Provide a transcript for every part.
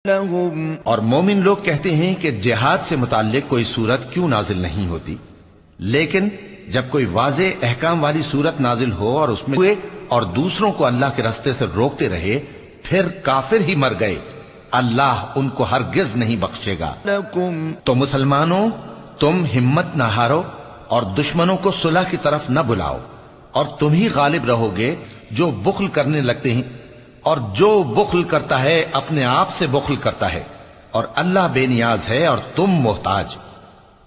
لهم اور مومن لوگ کہتے ہیں کہ جہاد سے متعلق کوئی صورت کیوں نازل نہیں ہوتی، لیکن جب کوئی واضح احکام والی صورت نازل ہو اور اس میں ہوئے اور دوسروں کو اللہ کے راستے سے روکتے رہے پھر کافر ہی مر گئے، اللہ ان کو ہرگز نہیں بخشے گا۔ لكم تو مسلمانوں تم ہمت نہ ہارو اور دشمنوں کو صلح کی طرف نہ بلاؤ، اور تم ہی غالب رہو گے جو بخل کرنے لگتے ہیں، اور جو بخل کرتا ہے اپنے آپ سے بخل کرتا ہے، اور اللہ بے نیاز ہے اور تم محتاج۔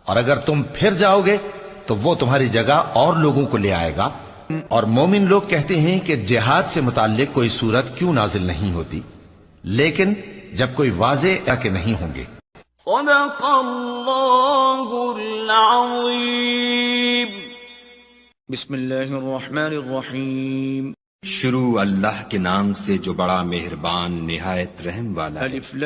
اور اگر تم پھر جاؤ گے تو وہ تمہاری جگہ اور لوگوں کو لے آئے گا۔ اور مومن لوگ کہتے ہیں کہ جہاد سے متعلق کوئی صورت کیوں نازل نہیں ہوتی، لیکن جب کوئی واضح کہ نہیں ہوں گے۔ صدق اللہ العظیم۔ بسم اللہ الرحمن الرحیم۔ شروع اللہ کے نام سے جو بڑا مہربان نہایت رحم والا ہے۔ الف لام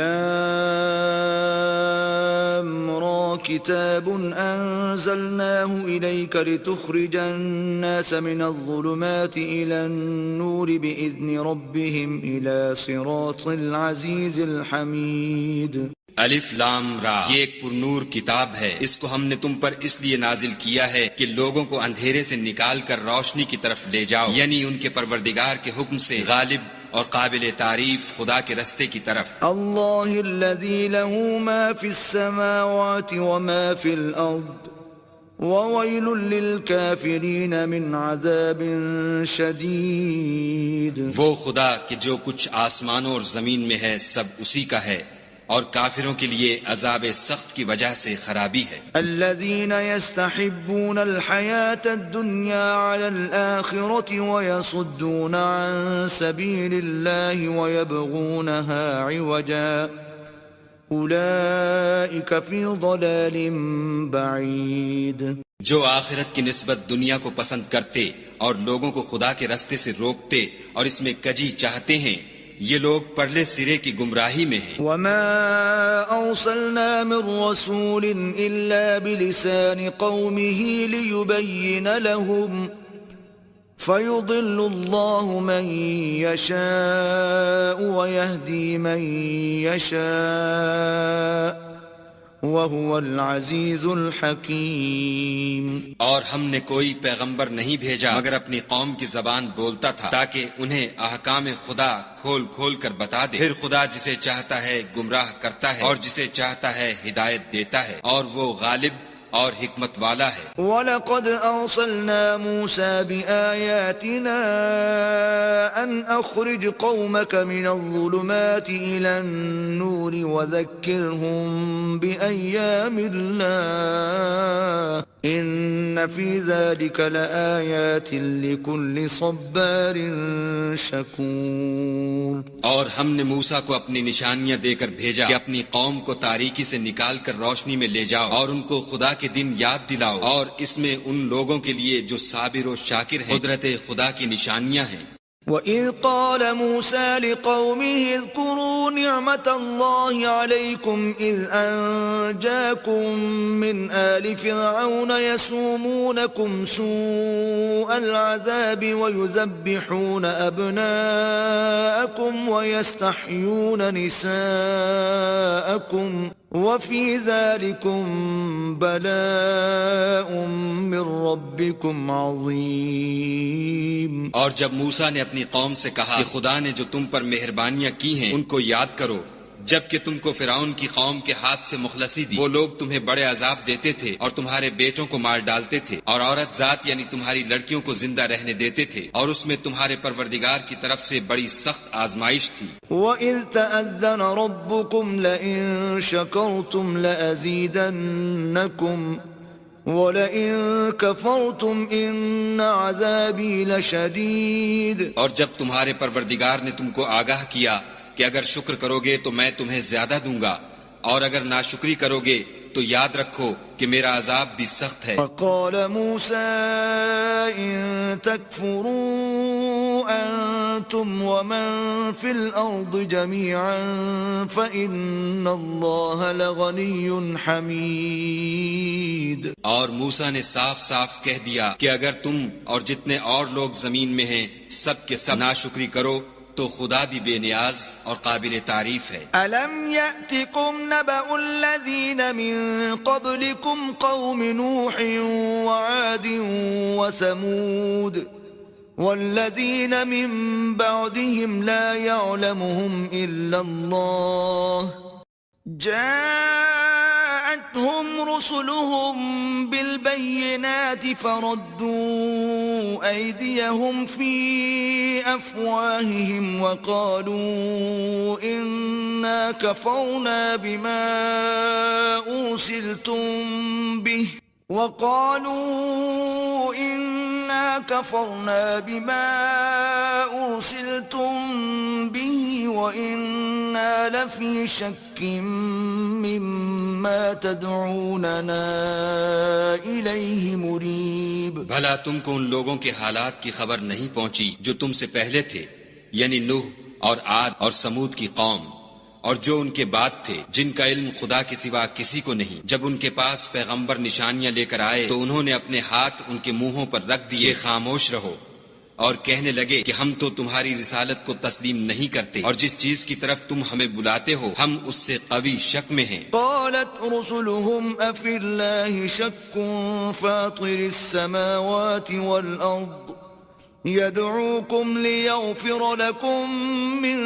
را کتاب انزلناه الیک لتخرج الناس من الظلمات الى النور باذن ربهم الى صراط العزیز الحمید۔ الف لام را، یہ ایک پر نور کتاب ہے، اس کو ہم نے تم پر اس لیے نازل کیا ہے کہ لوگوں کو اندھیرے سے نکال کر روشنی کی طرف لے جاؤ، یعنی ان کے پروردگار کے حکم سے غالب اور قابل تعریف خدا کے رستے کی طرف۔ اللہ الذی له ما فی السماوات وما فی الارض وویل للکافرین من عذاب شدید۔ وہ خدا کہ جو کچھ آسمانوں اور زمین میں ہے سب اسی کا ہے، اور کافروں کے لیے عذاب سخت کی وجہ سے خرابی ہے۔ الذين يستحبون الحياة الدنيا على الآخرة ويصدون عن سبيل الله ويبغونها عوجا أولئك في ضلال بعيد۔ جو آخرت کی نسبت دنیا کو پسند کرتے اور لوگوں کو خدا کے رستے سے روکتے اور اس میں کجی چاہتے ہیں، یہ لوگ پرلے سرے کی گمراہی میں ہیں۔ وما أرسلنا من رسول إلا بلسان قومه ليبين لهم فيضل الله من يشاء ويهدي من يشاء وهو العزيز الحكيم۔ اور ہم نے کوئی پیغمبر نہیں بھیجا مگر اپنی قوم کی زبان بولتا تھا تاکہ انہیں احکام خدا کھول کھول کر بتا دے، پھر خدا جسے چاہتا ہے گمراہ کرتا ہے اور جسے چاہتا ہے ہدایت دیتا ہے، اور وہ غالب اور حکمت والا ہے۔ وَلَقَدْ أَرْسَلْنَا مُوسَى بِآيَاتِنَا أَنْ أَخْرِجْ قَوْمَكَ مِنَ الظُّلُمَاتِ إِلَى النُّورِ وَذَكِّرْهُمْ بِأَيَّامِ اللَّهِ إِنَّ فِي ذَلِكَ لَآيَاتٍ لِكُلِّ صَبَّارٍ شَكُورٍ۔ اور ہم نے موسیٰ کو اپنی نشانیاں دے کر بھیجا کہ اپنی قوم کو تاریکی سے نکال کر روشنی میں لے جاؤ اور ان کو خدا کے دن یاد دلاؤ، اور اس میں ان لوگوں کے لیے جو صابر و شاکر ہیں قدرت خدا کی نشانیاں ہیں۔ وَإِذْ قَالَ مُوسَى لِقَوْمِهِ اذْكُرُوا نِعْمَةَ اللَّهِ عَلَيْكُمْ إِذْ أَنْجَاكُمْ مِنْ آلِ فِرْعَوْنَ يَسُومُونَكُمْ سُوءَ الْعَذَابِ وَيُذَبِّحُونَ أَبْنَاءَكُمْ وَيَسْتَحْيُونَ نِسَاءَكُمْ وَفِي ذَلِكُمْ بَلَاءٌ مِّن رَّبِّكُمْ عَظِيمٌ۔ اور جب موسیٰ نے اپنی قوم سے کہا کہ خدا نے جو تم پر مہربانیاں کی ہیں ان کو یاد کرو، جبکہ تم کو فرعون کی قوم کے ہاتھ سے مخلصی دی، وہ لوگ تمہیں بڑے عذاب دیتے تھے اور تمہارے بیٹوں کو مار ڈالتے تھے، اور عورت ذات یعنی تمہاری لڑکیوں کو زندہ رہنے دیتے تھے، اور اس میں تمہارے پروردگار کی طرف سے بڑی سخت آزمائش تھی۔ وَإِذْ تَأَذَّنَ رَبُّكُمْ لَئِن شَكَرْتُمْ لَأَزِيدَنَّكُمْ وَلَئِن كَفَرْتُمْ إِنَّ عَذَابِي لَشَدِيدٌ۔ اور جب تمہارے پروردگار نے تم کو آگاہ کیا کہ اگر شکر کرو گے تو میں تمہیں زیادہ دوں گا، اور اگر ناشکری کرو گے تو یاد رکھو کہ میرا عذاب بھی سخت ہے۔ فَقَالَ مُوسَىٰ إِن تَكْفُرُوا أَنتُمْ وَمَن فِي الْأَرْضِ جَمِيعًا فَإِنَّ اللَّهَ لَغَنِيٌّ حَمِيدٌ۔ اور موسیٰ نے صاف صاف کہہ دیا کہ اگر تم اور جتنے اور لوگ زمین میں ہیں سب کے سب ناشکری کرو تو خدا بھی بے نیاز اور قابل تعریف ہے۔ ألم يأتكم نبأ الذين من قبلكم قوم نوح وعاد وثمود والذين من بعدهم لا يعلمهم إلا الله جاءتهم رسلهم بالبينات فردوا أيديهم في أفواههم وقالوا إنا كفرنا بما أرسلتم به وإنا لفي شك مما تدعوننا إليه مريب۔ بھلا تم کو ان لوگوں کے حالات کی خبر نہیں پہنچی جو تم سے پہلے تھے، یعنی نوح اور عاد اور سمود کی قوم، اور جو ان کے بعد تھے، جن کا علم خدا کے سوا کسی کو نہیں۔ جب ان کے پاس پیغمبر نشانیاں لے کر آئے تو انہوں نے اپنے ہاتھ ان کے منہوں پر رکھ دیے، خاموش رہو، اور کہنے لگے کہ ہم تو تمہاری رسالت کو تسلیم نہیں کرتے، اور جس چیز کی طرف تم ہمیں بلاتے ہو ہم اس سے قوی شک میں ہیں۔ قالت رسلهم أفي الله شك فاطر السماوات والأرض يدعوكم ليغفر لكم من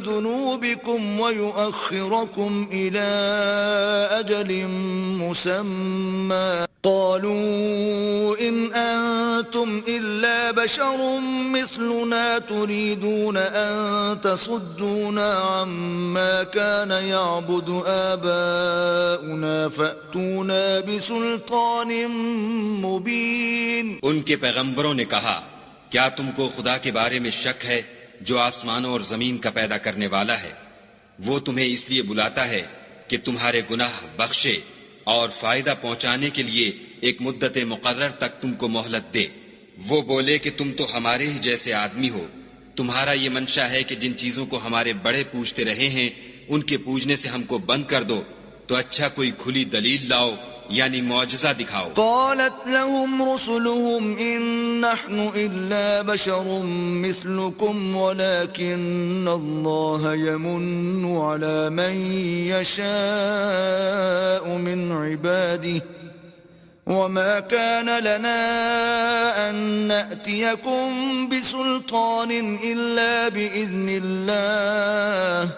ذنوبكم ويؤخركم إلى أجل مسمى قالوا إن أنتم إلا بشر مثلنا تريدون أن تصدونا عما كان يعبد آباؤنا فأتونا بسلطان مبين۔ ان کے پیغمبروں نے کہا کیا تم کو خدا کے بارے میں شک ہے جو آسمانوں اور زمین کا پیدا کرنے والا ہے؟ وہ تمہیں اس لیے بلاتا ہے کہ تمہارے گناہ بخشے اور فائدہ پہنچانے کے لیے ایک مدت مقرر تک تم کو مہلت دے۔ وہ بولے کہ تم تو ہمارے ہی جیسے آدمی ہو، تمہارا یہ منشا ہے کہ جن چیزوں کو ہمارے بڑے پوجتے رہے ہیں ان کے پوجنے سے ہم کو بند کر دو، تو اچھا کوئی کھلی دلیل لاؤ یعنی معجزہ دکھاؤ۔ قالت لهم رسلهم إن نحن إلا بشر مثلكم ولكن الله يمن على من يشاء من عباده وما كان لنا أن نأتيكم بسلطان إلا بإذن الله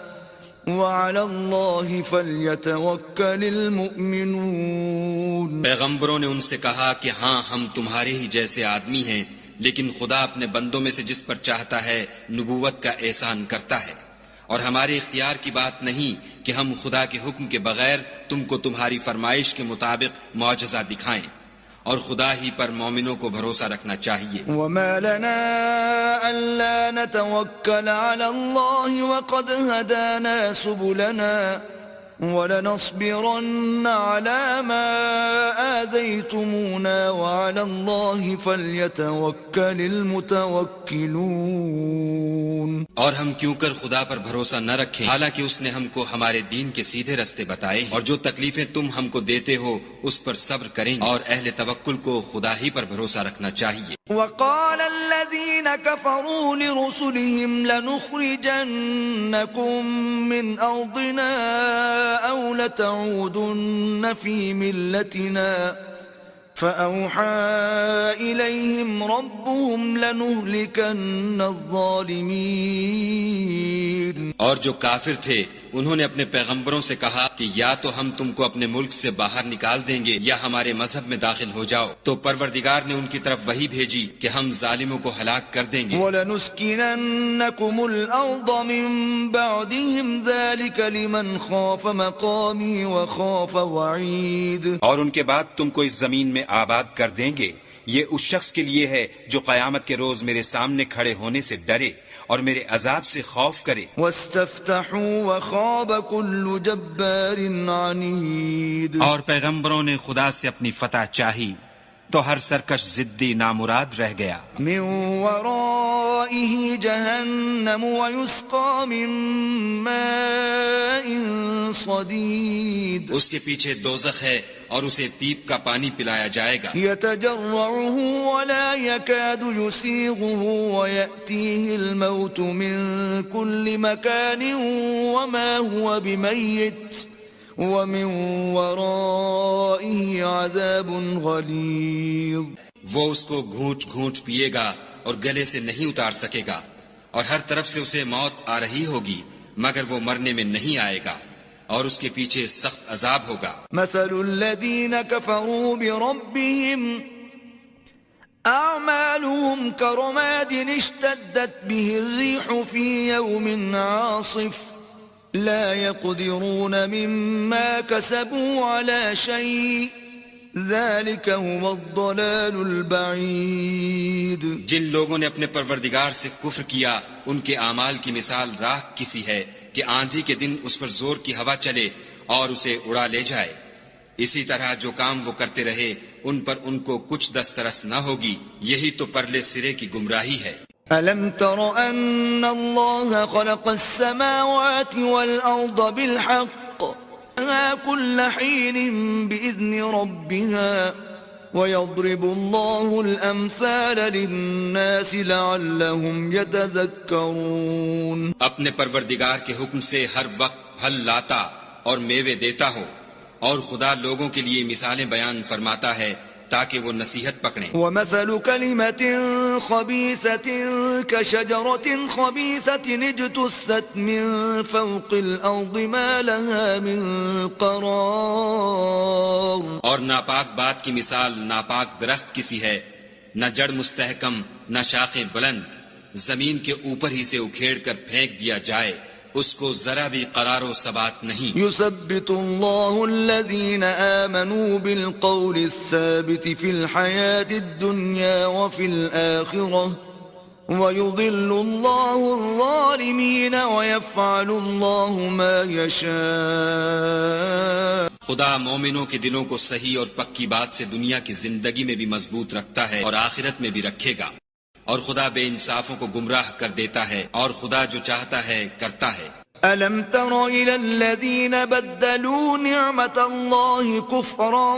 وعلى الله فليتوكل المؤمنون۔ پیغمبروں نے ان سے کہا کہ ہاں ہم تمہارے ہی جیسے آدمی ہیں، لیکن خدا اپنے بندوں میں سے جس پر چاہتا ہے نبوت کا احسان کرتا ہے، اور ہمارے اختیار کی بات نہیں کہ ہم خدا کے حکم کے بغیر تم کو تمہاری فرمائش کے مطابق معجزہ دکھائیں، اور خدا ہی پر مومنوں کو بھروسہ رکھنا چاہیے۔ وما لنا ألا نتوكل على الله وقد هدانا سبلنا ولنصبرن على ما آذيتمونا وعلى الله فليتوكل المتوكلون۔ اور ہم کیوں کر خدا پر بھروسہ نہ رکھیں حالانکہ اس نے ہم کو ہمارے دین کے سیدھے رستے بتائے ہیں، اور جو تکلیفیں تم ہم کو دیتے ہو اس پر صبر کریں، اور اہل توکل کو خدا ہی پر بھروسہ رکھنا چاہیے۔ وقال الذين كفروا لرسلهم لنخرجنكم من أرضنا أو لتعودن في ملتنا فأوحى إليهم ربهم لنهلكن الظالمين۔ اور جو کافر تھے انہوں نے اپنے پیغمبروں سے کہا کہ یا تو ہم تم کو اپنے ملک سے باہر نکال دیں گے یا ہمارے مذہب میں داخل ہو جاؤ، تو پروردگار نے ان کی طرف وحی بھیجی کہ ہم ظالموں کو ہلاک کر دیں گے۔ وَلَنُسْكِنَنَّكُمُ الْأَرْضَ مِن بَعْدِهِمْ ذَلِكَ لِمَنْ خَافَ مَقَامِي وَخَافَ وَعِيدِ۔ اور ان کے بعد تم کو اس زمین میں آباد کر دیں گے، یہ اس شخص کے لیے ہے جو قیامت کے روز میرے سامنے کھڑے ہونے سے ڈرے اور میرے عذاب سے خوف کرے۔ وَاسْتَفْتَحُوا وَخَابَ كُلُّ جَبَّارٍ عَنِيدٍ۔ اور پیغمبروں نے خدا سے اپنی فتح چاہی تو ہر سرکش ضدی نامراد رہ گیا. من ورائه جهنم ويسقى من ماء صديد. اس کے پیچھے دوزخ ہے اور اسے پیپ کا پانی پلایا جائے گا. يتجرعه ولا يكاد يسيغه ويأتيه الموت من كل مكان وما هو بميت ومن ورائه عذاب غلیظ. وہ اس کو گھونٹ گھونٹ پیے گا اور گلے سے نہیں اتار سکے گا، اور ہر طرف سے اسے موت آ رہی ہوگی مگر وہ مرنے میں نہیں آئے گا، اور اس کے پیچھے سخت عذاب ہوگا. مثل الذين كفروا بربهم أعمالهم كرماد اشتدت به الريح في يوم عاصف لا يقدرون مما كسبوا على شيء ذلك هو الضلال البعید. جن لوگوں نے اپنے پروردگار سے کفر کیا ان کے اعمال کی مثال راکھ کسی ہے کہ آندھی کے دن اس پر زور کی ہوا چلے اور اسے اڑا لے جائے. اسی طرح جو کام وہ کرتے رہے ان پر ان کو کچھ دسترس نہ ہوگی. یہی تو پرلے سرے کی گمراہی ہے. ألم تر أن الله خلق السماوات والأرض بالحق كل حين بإذن ربها ويضرب الله الأمثال للناس لعلهم يتذكرون. اپنے پروردگار کے حکم سے ہر وقت پھل لاتا اور میوے دیتا ہو، اور خدا لوگوں کے لیے مثالیں بیان فرماتا ہے تاکہ وہ نصیحت پکڑیں. ومثل كلمة خبيثة كشجرة خبيثة اجتثت من فوق الأرض ما لها من قرار. اور ناپاک بات کی مثال ناپاک درخت کسی ہے، نہ جڑ مستحکم نہ شاخیں بلند، زمین کے اوپر ہی سے اکھیڑ کر پھینک دیا جائے، اس کو ذرا بھی قرار و ثبات نہیں. يثبت الله الذين آمنوا بالقول الثابت في الحياة الدنيا وفي الآخرة ويضل الله الظالمين ويفعل الله ما يشاء. خدا مومنوں کے دلوں کو صحیح اور پکی بات سے دنیا کی زندگی میں بھی مضبوط رکھتا ہے اور آخرت میں بھی رکھے گا، اور خدا بے انصافوں کو گمراہ کر دیتا ہے، اور خدا جو چاہتا ہے کرتا ہے. ألم تر إلى الذين بدلوا نعمة الله كفرا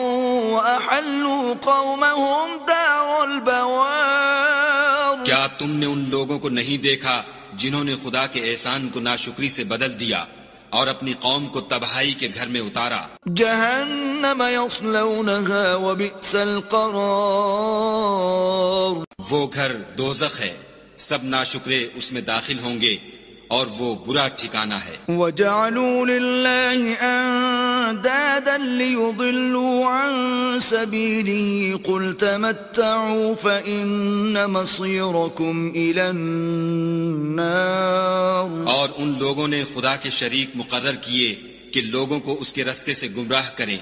وأحلوا قومهم دار البوار. کیا تم نے ان لوگوں کو نہیں دیکھا جنہوں نے خدا کے احسان کو ناشکری سے بدل دیا اور اپنی قوم کو تباہی کے گھر میں اتارا؟ جهنم يصلونها وبئس القرار. وہ گھر دوزخ ہے، سب ناشکرے اس میں داخل ہوں گے اور وہ برا ٹھکانہ ہے. وجعلوا لله أندادا ليضلوا عن سبيله قل تمتعوا فإن مصيركم إلى النار. اور ان لوگوں نے خدا کے شریک مقرر کیے کہ لوگوں کو اس کے رستے سے گمراہ کریں.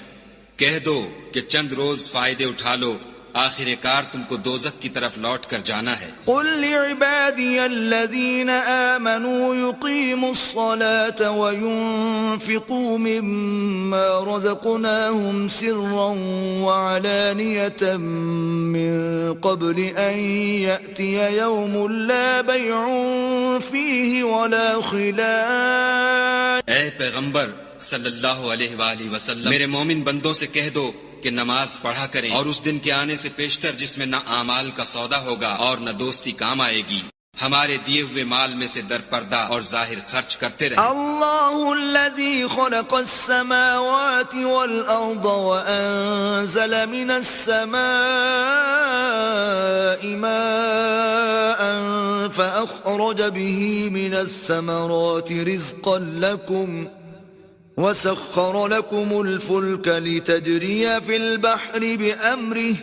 کہہ دو کہ چند روز فائدے اٹھا لو، آخر کار تم کو دوزخ کی طرف لوٹ کر جانا ہے. قل لعبادي الذين آمنوا يقيموا الصلاة وينفقوا مما رزقناهم سرا وعلانية من قبل أن يأتي يوم لا بيع فيه ولا خلال. اے پیغمبر صلی اللہ علیہ وآلہ وسلم، میرے مومن بندوں سے کہہ دو کہ نماز پڑھا کریں اور اس دن کے آنے سے پیشتر جس میں نہ اعمال کا سودا ہوگا اور نہ دوستی کام آئے گی. ہمارے دیے ہوئے مال میں سے در پردہ اور ظاہر خرچ کرتے رہیں. الله الذي خلق السماوات والأرض وأنزل من السماء ماء فأخرج به من الثمرات رزقا لكم وسخر لكم الفلك لتجري في البحر بأمره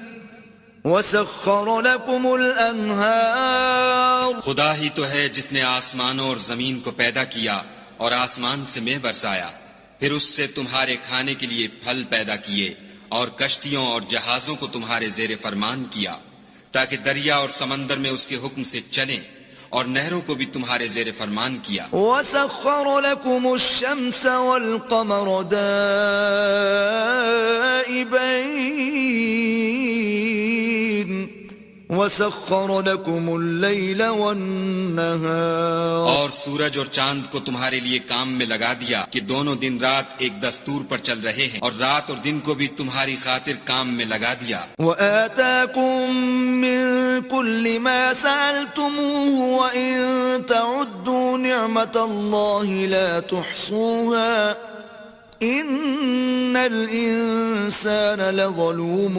وسخر لكم الأنهار. خدا ہی تو ہے جس نے آسمانوں اور زمین کو پیدا کیا اور آسمان سے مے برسایا، پھر اس سے تمہارے کھانے کے لیے پھل پیدا کیے اور کشتیوں اور جہازوں کو تمہارے زیر فرمان کیا تاکہ دریا اور سمندر میں اس کے حکم سے چلیں، اور نہروں کو بھی تمہارے زیر فرمان کیا. وسخر لكم الشمس والقمر دائبين وسخر لكم الليل والنهار اور سورج اور چاند کو تمہارے لیے کام میں لگا دیا کہ دونوں دن رات ایک دستور پر چل رہے ہیں، اور رات اور دن کو بھی تمہاری خاطر کام میں لگا دیا۔ وآتاكم من كل ما سألتموه وإن تعدوا نعمة الله لا تحصوها ان الانسان لظلوم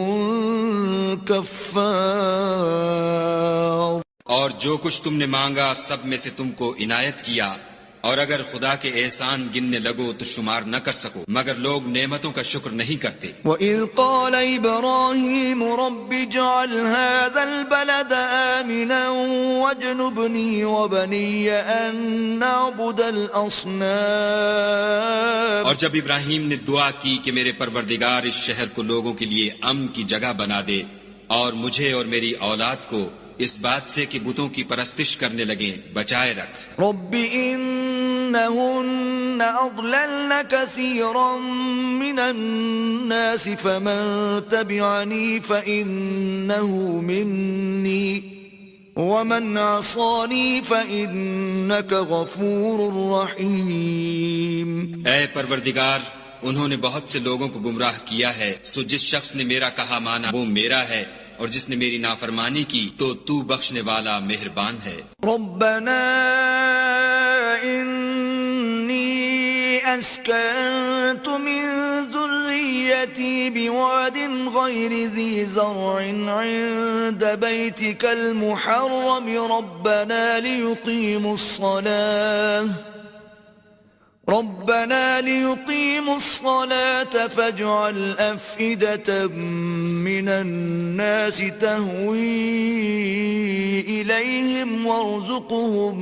کفار۔ اور جو کچھ تم نے مانگا سب میں سے تم کو عنایت کیا، اور اگر خدا کے احسان گننے لگو تو شمار نہ کر سکو، مگر لوگ نعمتوں کا شکر نہیں کرتے۔ وَإِذْ قَالَ إِبْرَاهِيمُ رَبِّ اجْعَلْ هَذَا الْبَلَدَ آمِنًا وَاجْنُبْنِي وَبَنِيَّ أَن نَّعْبُدَ الْأَصْنَامَ۔ اور جب ابراہیم نے دعا کی کہ میرے پروردگار اس شہر کو لوگوں کے لیے امن کی جگہ بنا دے، اور مجھے اور میری اولاد کو اس بات سے کہ بتوں کی پرستش کرنے لگیں بچائے رکھ۔ رب انہن اضللن کثیرا من الناس فمن تبعنی فانہ منی ومن عصانی فانک غفور رحیم۔ اے پروردگار، انہوں نے بہت سے لوگوں کو گمراہ کیا ہے، سو جس شخص نے میرا کہا مانا وہ میرا ہے، اور جس نے میری نافرمانی کی تو بخشنے والا مہربان ہے۔ ربنا انی اسکنت من ذریتی بواد غیر ذی زرع عند بیتک المحرم ربنا لیقیموا الصلاة فاجعل أفئدة من الناس تهوي إليهم وارزقهم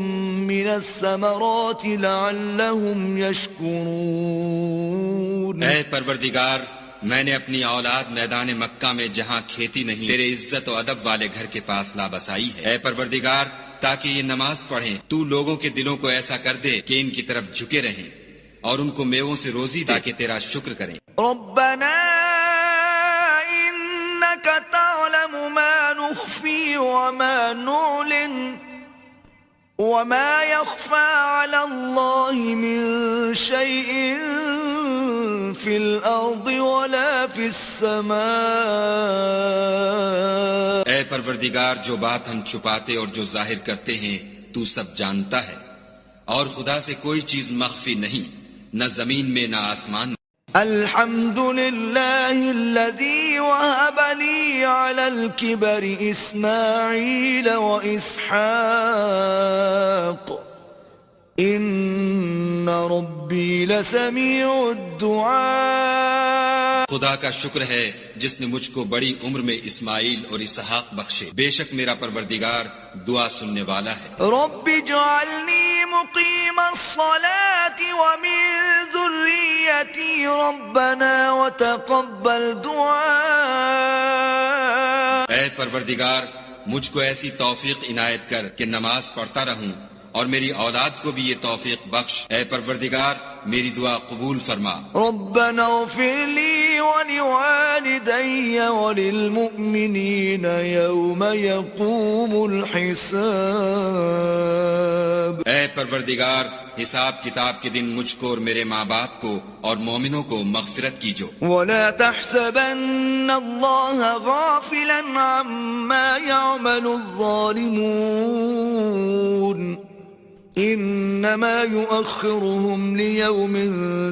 من الثمرات لعلهم يشكرون۔ اے پروردگار، میں نے اپنی اولاد میدان مکہ میں جہاں کھیتی نہیں تیرے عزت و ادب والے گھر کے پاس لا بسائی ہے۔ اے پروردگار، تاکہ یہ نماز پڑھیں تو لوگوں کے دلوں کو ایسا کر دے کہ ان کی طرف جھکے رہیں، اور ان کو میووں سے روزی دے تاکہ تیرا شکر کریں۔ ربنا انك تعلم ما نخفي وما نعلن وما يخفى على الله من شيء في الارض ولا في السماء۔ اے پروردگار، جو بات ہم چھپاتے اور جو ظاہر کرتے ہیں تو سب جانتا ہے، اور خدا سے کوئی چیز مخفی نہیں، نہ زمین میں نہ آسمان میں۔ الحمد لله الذي وهب لي على الكبر إسماعيل وإسحاق إن ربي لسميع الدعاء۔ خدا کا شکر ہے جس نے مجھ کو بڑی عمر میں اسماعیل اور اسحاق بخشے، بے شک میرا پروردگار دعا سننے والا ہے۔ رب اجعلني مقيم الصلاة ومن ذريتي ربنا وتقبل دعاء۔ اے پروردگار، مجھ کو ایسی توفیق عنایت کر کہ نماز پڑھتا رہوں، اور میری اولاد کو بھی یہ توفیق بخش۔ اے پروردگار، میری دعا قبول فرما۔ ربنا اغفر لي ولوالدي وللمؤمنين يوم يقوم الحساب۔ اے پروردگار، حساب کتاب کے دن مجھ کو اور میرے ماں باپ کو اور مومنوں کو مغفرت کیجو۔ ولا تحسبن الله غافلا عما يعمل الظالمون انما يؤخرهم ليوم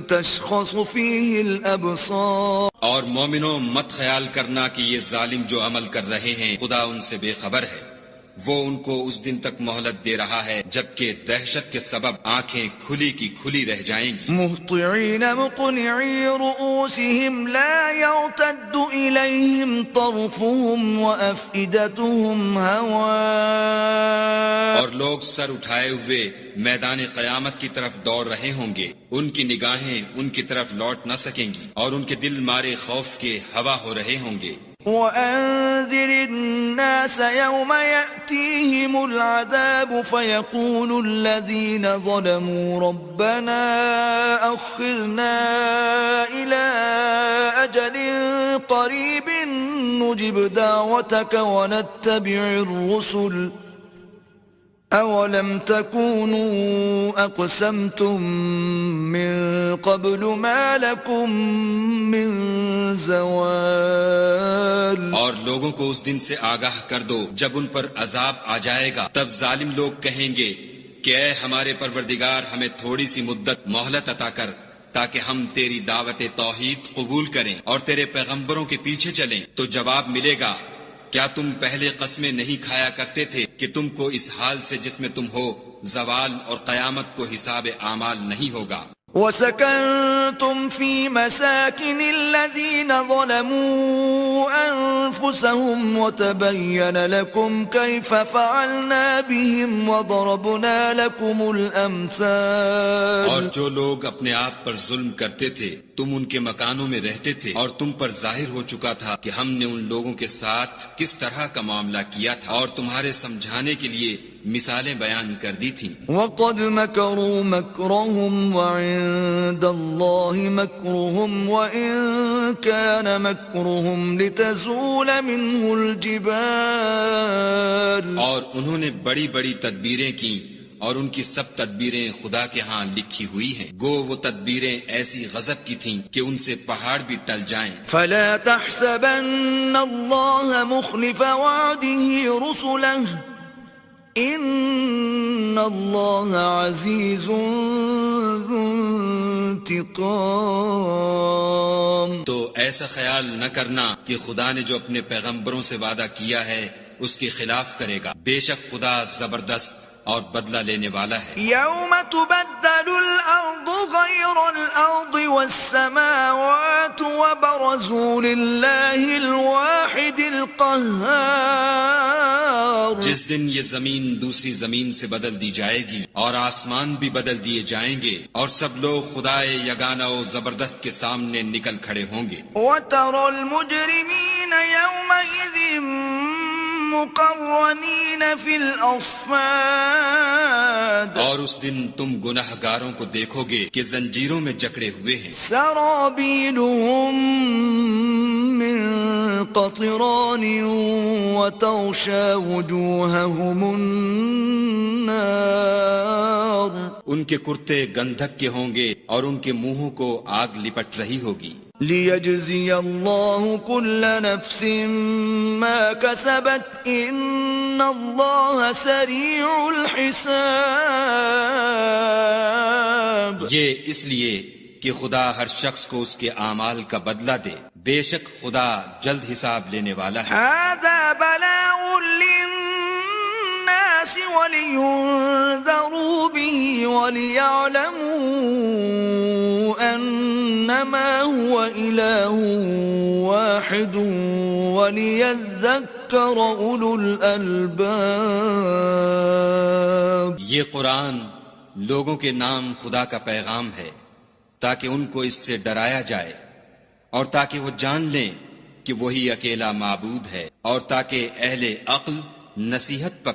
تشخص فيه الابصار۔ اور مومنوں، مت خیال کرنا کہ یہ ظالم جو عمل کر رہے ہیں خدا ان سے بے خبر ہے، وہ ان کو اس دن تک مہلت دے رہا ہے جبکہ دہشت کے سبب آنکھیں کھلی کی کھلی رہ جائیں گی۔ مہطعین مقنعی رؤوسهم لا يرتد إليهم طرفهم وأفئدتهم هواء۔ اور لوگ سر اٹھائے ہوئے میدان قیامت کی طرف دوڑ رہے ہوں گے، ان کی نگاہیں ان کی طرف لوٹ نہ سکیں گی، اور ان کے دل مارے خوف کے ہوا ہو رہے ہوں گے۔ وأنذر الناس يوم يأتيهم العذاب فيقول الذين ظلموا ربنا أخرنا إلى أجل قريب نجب دعوتك ونتبع الرسل أولم تكونوا أقسمتم من قبل ما لكم من زوال. اور لوگوں کو اس دن سے آگاہ کر دو جب ان پر عذاب آ جائے گا، تب ظالم لوگ کہیں گے کہ اے ہمارے پروردگار ہمیں تھوڑی سی مدت مہلت عطا کر تاکہ ہم تیری دعوت توحید قبول کریں اور تیرے پیغمبروں کے پیچھے چلیں. تو جواب ملے گا کیا تم پہلے قسمیں نہیں کھایا کرتے تھے کہ تم کو اس حال سے جس میں تم ہو زوال اور قیامت کو حساب اعمال نہیں ہوگا. وسكنتم في مساكن الذين ظلموا أنفسهم وتبين لكم كيف فعلنا بهم وضربنا لكم الأمثال. اور جو لوگ اپنے آپ پر ظلم کرتے تھے تم ان کے مکانوں میں رہتے تھے اور تم پر ظاہر ہو چکا تھا کہ ہم نے ان لوگوں کے ساتھ کس طرح کا معاملہ کیا تھا اور تمہارے سمجھانے کے لیے مثالیں بیان کر دی تھیں. وقد مكروا مكرهم وعند الله مكرهم وإن كان مكرهم لتزول منه الجبال. اور انہوں نے بڑی بڑی تدبیریں کی اور ان کی سب تدبیریں خدا کے ہاں لکھی ہوئی ہیں. گو وہ تدبیریں ایسی غضب کی تھیں کہ ان سے پہاڑ بھی ٹل جائیں. فلا تحسبن الله مخلف وعده رسله ان الله عزيز ذو انتقام. تو ایسا خیال نہ کرنا کہ خدا نے جو اپنے پیغمبروں سے وعدہ کیا ہے اس کے خلاف کرے گا. بے شک خدا زبردست اور بدلہ لینے والا ہے. يوم تبدل الأرض غير الأرض والسماوات وبرزوا لله الواحد القهار. جس دن یہ زمین دوسری زمین سے بدل دی جائے گی اور آسمان بھی بدل دیے جائیں گے اور سب لوگ خدائے یگانہ و زبردست کے سامنے نکل کھڑے ہوں گے. وترى المجرمين يومئذ مقرنين في الأصفاد. اور اس دن تم گناہ گاروں کو دیکھو گے کہ زنجیروں میں جکڑے ہوئے ہیں. سرابيلهم من قطران وتغشى وجوههم النار. ان کے کرتے گندھک کے ہوں گے اور ان کے منہوں کو آگ لپٹ رہی ہوگی. ليجزي الله كل نفس ما كسبت إن الله سريع الحساب. یہ اس لیے کہ خدا ہر شخص کو اس کے اعمال کا بدلہ دے. بے شک خدا جلد حساب لینے والا ہے. هذا بلاغ للناس ولينذروا به وليعلموا أنما هو إله واحد وليذكر أولو الألباب. یہ قرآن لوگوں کے نام خدا کا پیغام ہے تاکہ ان کو اس سے ڈرایا جائے اور تاکہ وہ جان لیں کہ وہی اکیلا معبود ہے اور تاکہ اہل عقل نصیحت پکڑ